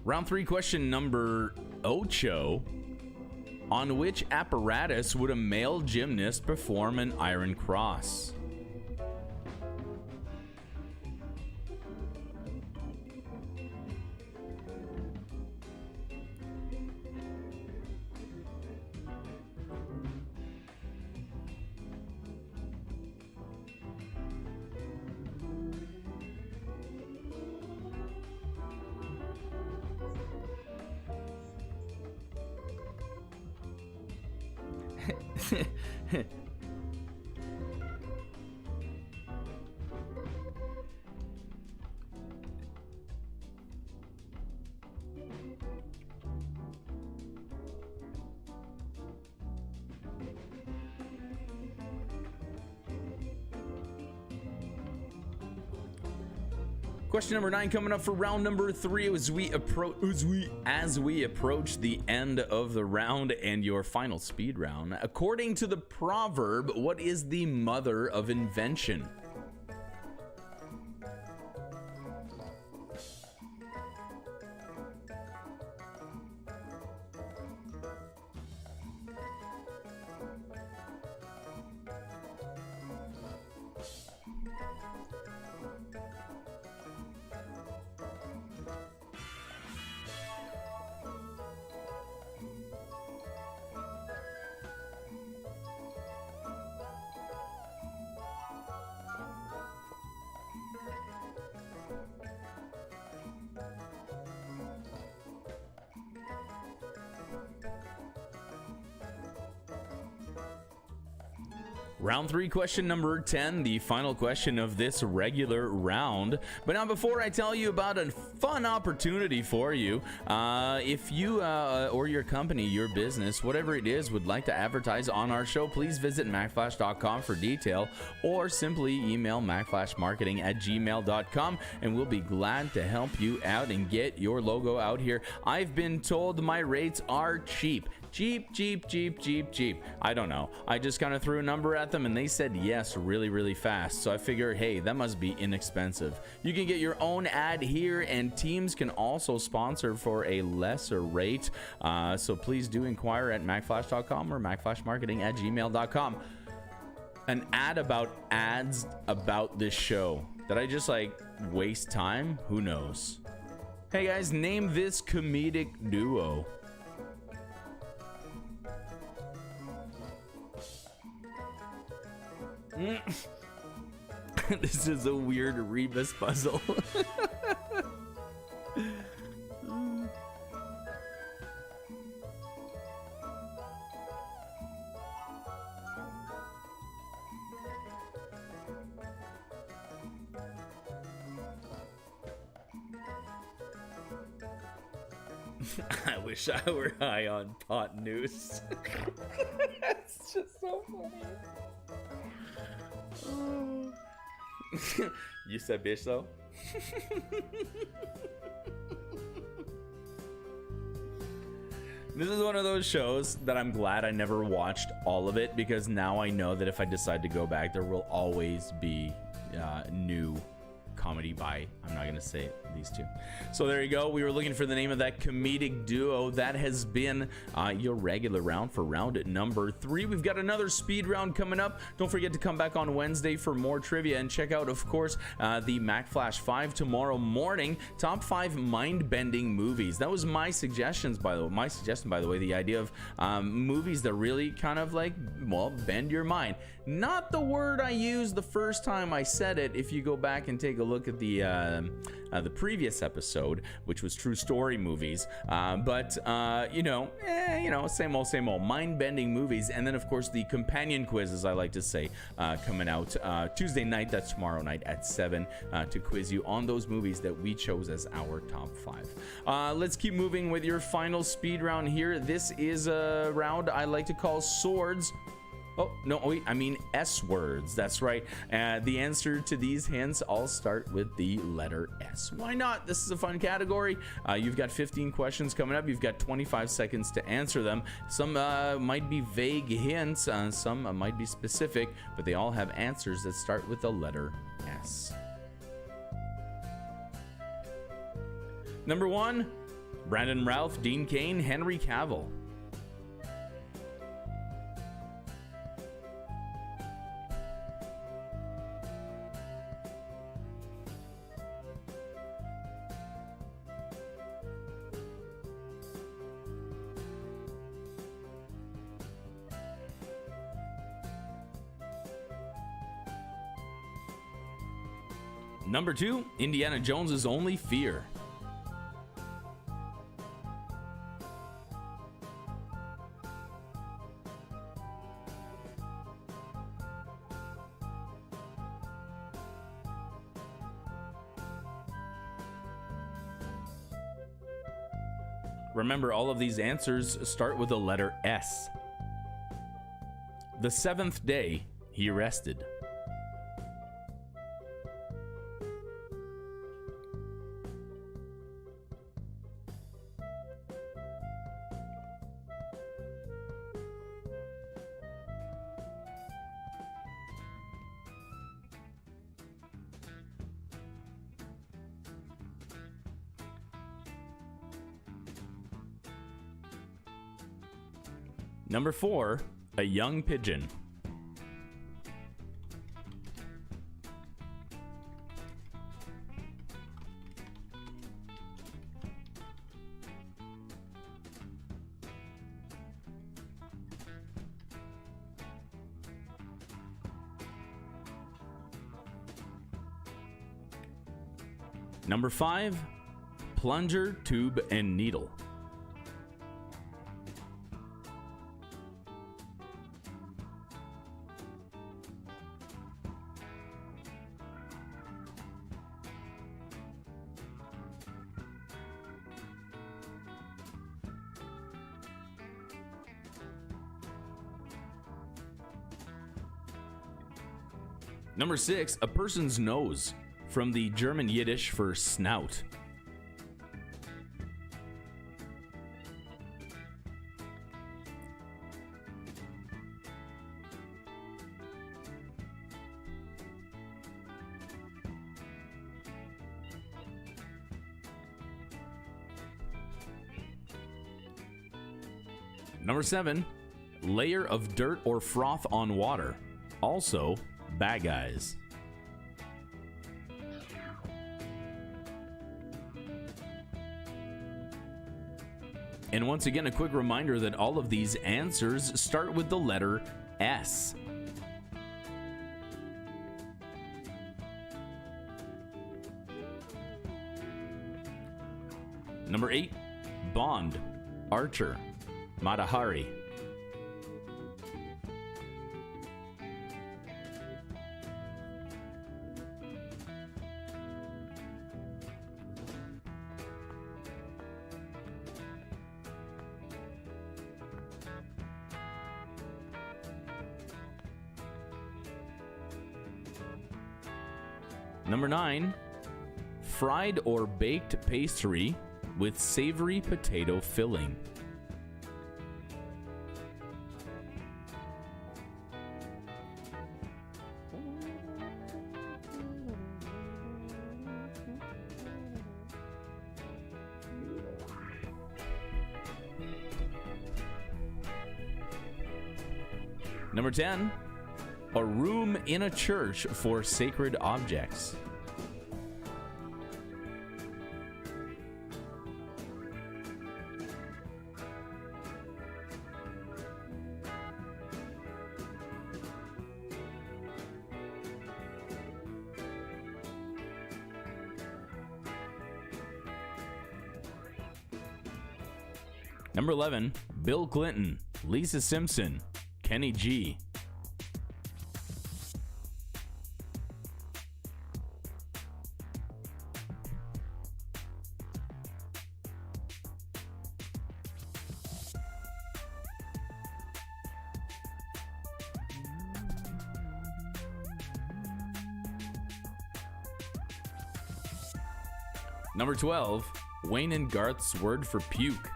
Round 3, question number 8. On which apparatus would a male gymnast perform an iron cross? Question number 9 coming up for round number 3 as we approach the end of the round and your final speed round. According to the proverb, what is the mother of invention? Round 3, question number 10, the final question of this regular round. But now, before I tell you about a fun opportunity for you, if you or your company, your business, whatever it is, would like to advertise on our show, please visit MackFlash.com for detail, or simply email MackFlashMarketing@gmail.com, and we'll be glad to help you out and get your logo out here. I've been told my rates are cheap. Cheap. I don't know. I just kind of threw a number at them and they said yes really fast. So I figure, hey, that must be inexpensive. You can get your own ad here, and teams can also sponsor for a lesser rate. So please do inquire at MackFlash.com or MackFlashMarketing@gmail.com. An ad about ads about this show. Did I just like waste time? Who knows? Hey guys, name this comedic duo. This is a weird Rebus puzzle. I wish I were high on pot noose. That's just so funny. You said bitch though? This is one of those shows that I'm glad I never watched all of it, because now I know that if I decide to go back, there will always be new comedy by, I'm not gonna say these two. So there you go. We were looking for the name of that comedic duo. That has been your regular round for round number 3. We've got another speed round coming up. Don't forget to come back on Wednesday for more trivia, and check out, of course, the Mack Flash 5 tomorrow morning. Top 5 mind-bending movies. That was my suggestion, by the way. The idea of movies that really kind of like, well, bend your mind. Not the word I used the first time I said it. If you go back and take a look at the previous episode, which was true story movies, but same old mind-bending movies. And then of course the companion quiz, as I like to say, coming out Tuesday night. That's tomorrow night at 7 to quiz you on those movies that we chose as our top 5. Let's keep moving with your final speed round here. This is a round I like to call swords. Oh, no, wait, I mean S words. That's right. The answer to these hints all start with the letter S. Why not? This is a fun category. You've got 15 questions coming up. You've got 25 seconds to answer them. Some might be vague hints, some might be specific, but they all have answers that start with the letter S. Number 1, Brandon Routh, Dean Cain, Henry Cavill. Number 2, Indiana Jones's Only Fear. Remember, all of these answers start with the letter S. The seventh day, he rested. Number 4, a young pigeon. Number 5, plunger, tube, and needle. Number 6, a person's nose, from the German Yiddish for snout. Number 7, layer of dirt or froth on water, also bad guys. And once again, a quick reminder that all of these answers start with the letter S. Number 8, Bond, Archer, Matahari. Number 9, fried or baked pastry with savory potato filling. Number 10, a room in a church for sacred objects. Number 11, Bill Clinton, Lisa Simpson, Kenny G. Number 12, Wayne and Garth's word for puke.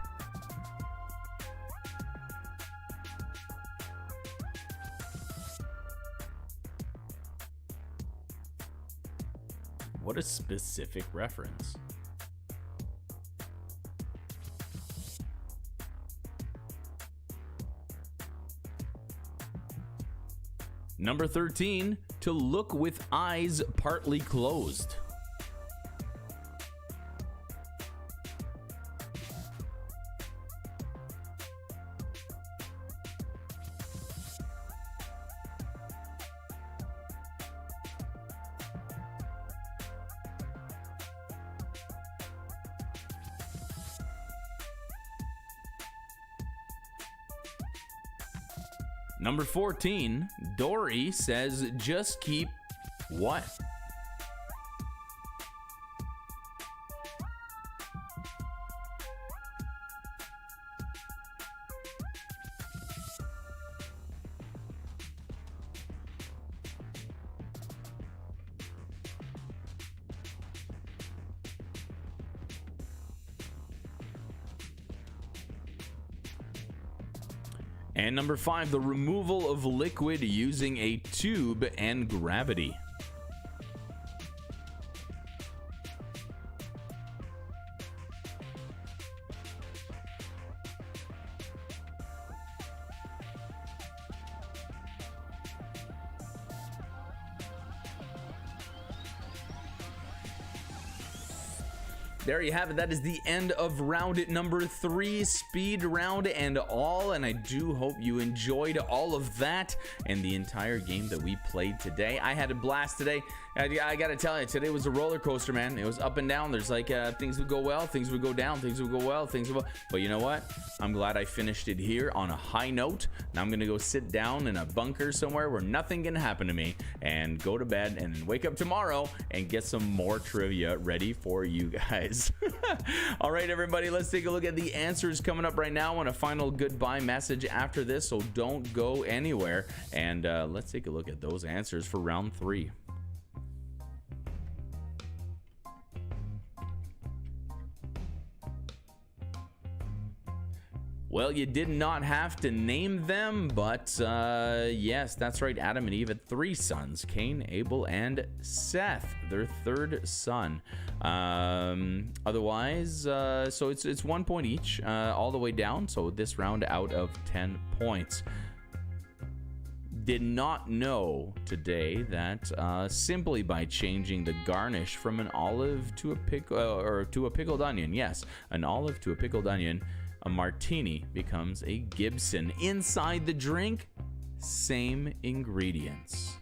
What a specific reference. Number 13, to look with eyes partly closed. Number 14, Dory says just keep what? And number 5, the removal of liquid using a tube and gravity. There you have it. That is the end of round number 3, speed round and all. And I do hope you enjoyed all of that and the entire game that we played today. I had a blast today. I gotta tell you, today was a roller coaster, man. It was up and down. There's like things would go well, things would go down, things would go well, things would go. But you know what? I'm glad I finished it here on a high note. Now I'm gonna go sit down in a bunker somewhere where nothing can happen to me and go to bed and then wake up tomorrow and get some more trivia ready for you guys. All right, everybody, let's take a look at the answers coming up right now and a final goodbye message after this. So don't go anywhere. And let's take a look at those answers for round 3. Well, you did not have to name them, but yes, that's right. Adam and Eve had 3 sons, Cain, Abel, and Seth, their 3rd son. Otherwise, so it's 1 point each, all the way down. So this round out of 10 points. Did not know today that simply by changing the garnish from an olive to a pickled onion, yes, an olive to a pickled onion, a martini becomes a Gibson. Inside the drink, same ingredients.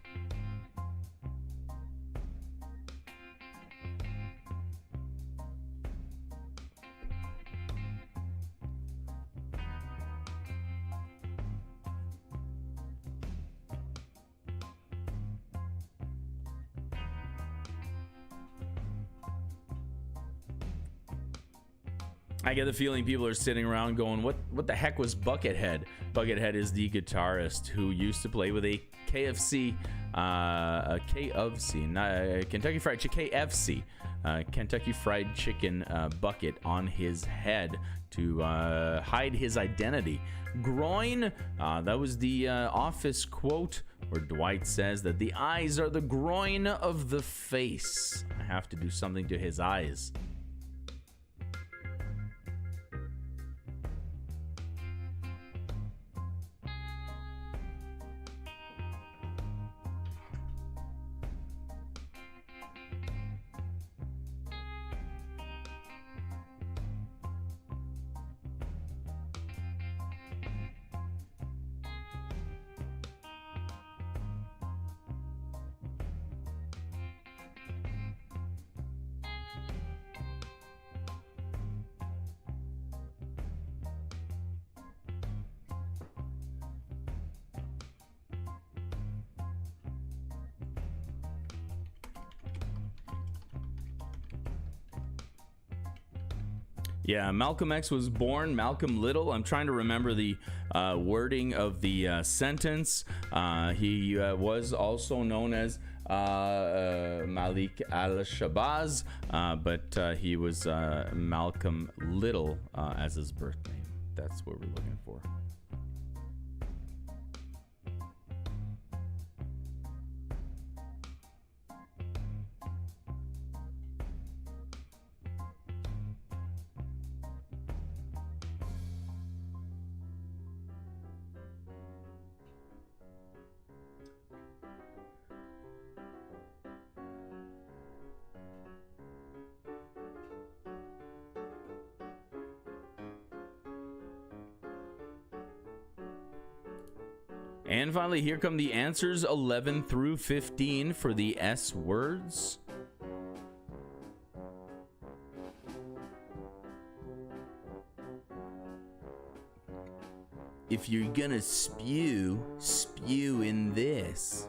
I get the feeling people are sitting around going, what the heck was Buckethead? Buckethead is the guitarist who used to play with a KFC, Kentucky Fried Chicken, KFC, Kentucky Fried Chicken bucket on his head to hide his identity. Groin, that was the Office quote where Dwight says that the eyes are the groin of the face. I have to do something to his eyes. Yeah, Malcolm X was born Malcolm Little. I'm trying to remember the wording of the sentence. He was also known as Malik al-Shabazz, but he was Malcolm Little as his birth name. That's what we're looking for. And finally, here come the answers, 11 through 15 for the S words. If you're gonna spew, spew in this.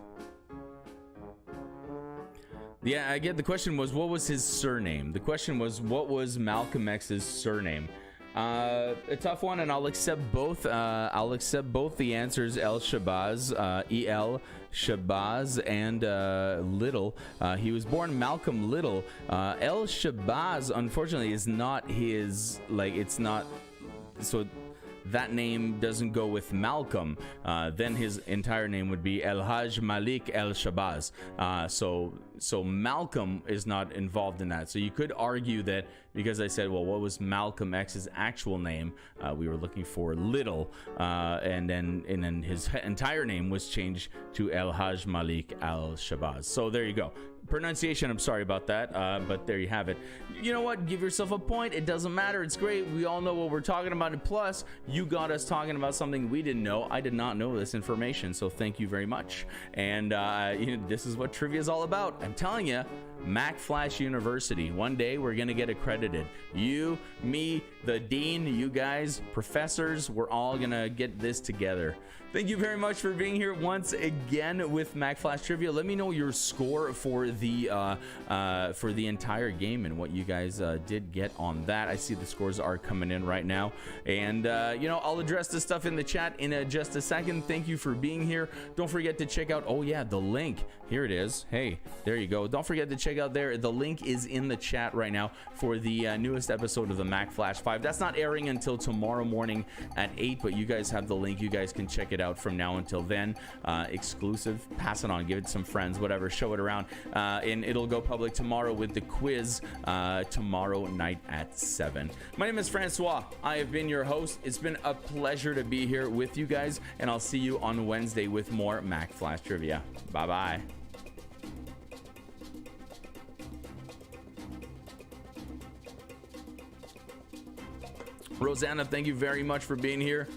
Yeah, I get the question was, what was his surname? The question was, what was Malcolm X's surname? A tough one, and I'll accept both. I'll accept both the answers. El Shabazz, E.L. Shabazz, and Little. He was born Malcolm Little. El Shabazz, unfortunately, is not his. Like, it's not. So that name doesn't go with Malcolm. Then his entire name would be El Haj Malik El Shabazz. So Malcolm is not involved in that. So you could argue that because I said, well, what was Malcolm X's actual name? We were looking for Little, and then his entire name was changed to El Haj Malik Al Shabazz. So there you go. pronunciation, I'm sorry about that, but there you have it. You know what? Give yourself a point. It doesn't matter. It's great. We all know what we're talking about. And plus, you got us talking about something we didn't know. I did not know this information, so thank you very much. And you know, this is what trivia is all about. I'm telling you, Mack Flash University. One day we're going to get accredited. You, me, the dean, you guys, professors, we're all going to get this together. Thank you very much for being here once again with Mack Flash Trivia. Let me know your score for the entire game and what you guys did get on that. I see the scores are coming in right now. And, you know, I'll address this stuff in the chat in just a second. Thank you for being here. Don't forget to check out, oh yeah, the link. Here it is. Hey, there you go. Don't forget to check out there. The link is in the chat right now for the newest episode of the Mack Flash 5. That's not airing until tomorrow morning at 8, but you guys have the link. You guys can check it out from now until then. Exclusive. Pass it on. Give it to some friends, whatever. Show it around. And it'll go public tomorrow with the quiz tomorrow night at 7. My name is François. I have been your host. It's been a pleasure to be here with you guys, and I'll see you on Wednesday with more Mack Flash Trivia. Bye-bye. Rosanna, thank you very much for being here.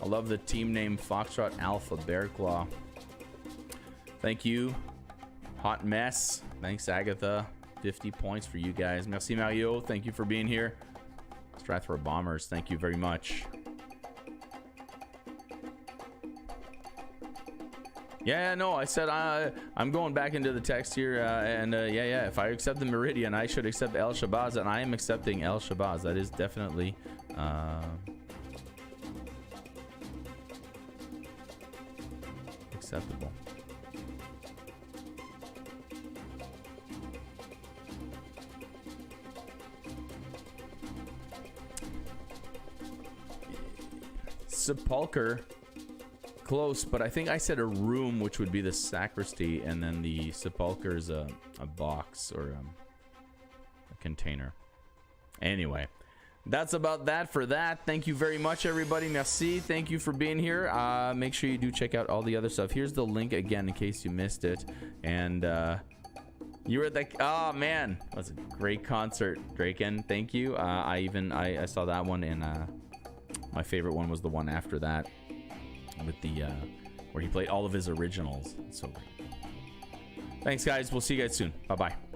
I love the team name Foxtrot Alpha Bear Claw. Thank you. Hot Mess. Thanks, Agatha. 50 points for you guys. Merci, Mario. Thank you for being here. Strathmore Bombers, thank you very much. Yeah, no, I said I'm going back into the text here, yeah, if I accept the Meridian, I should accept El Shabazz, and I am accepting El Shabazz. That is definitely acceptable. Sepulcher. Close, but I think I said a room, which would be the sacristy, and then the sepulcher is a box or a container. Anyway, that's about that for that. Thank you very much, everybody. Merci. Thank you for being here. Make sure you do check out all the other stuff. Here's the link again in case you missed it. And you were at the, oh man, that was a great concert, Draken. Thank you. I saw that one, and my favorite one was the one after that, with the where he played all of his originals. So thanks, guys. We'll see you guys soon. Bye bye.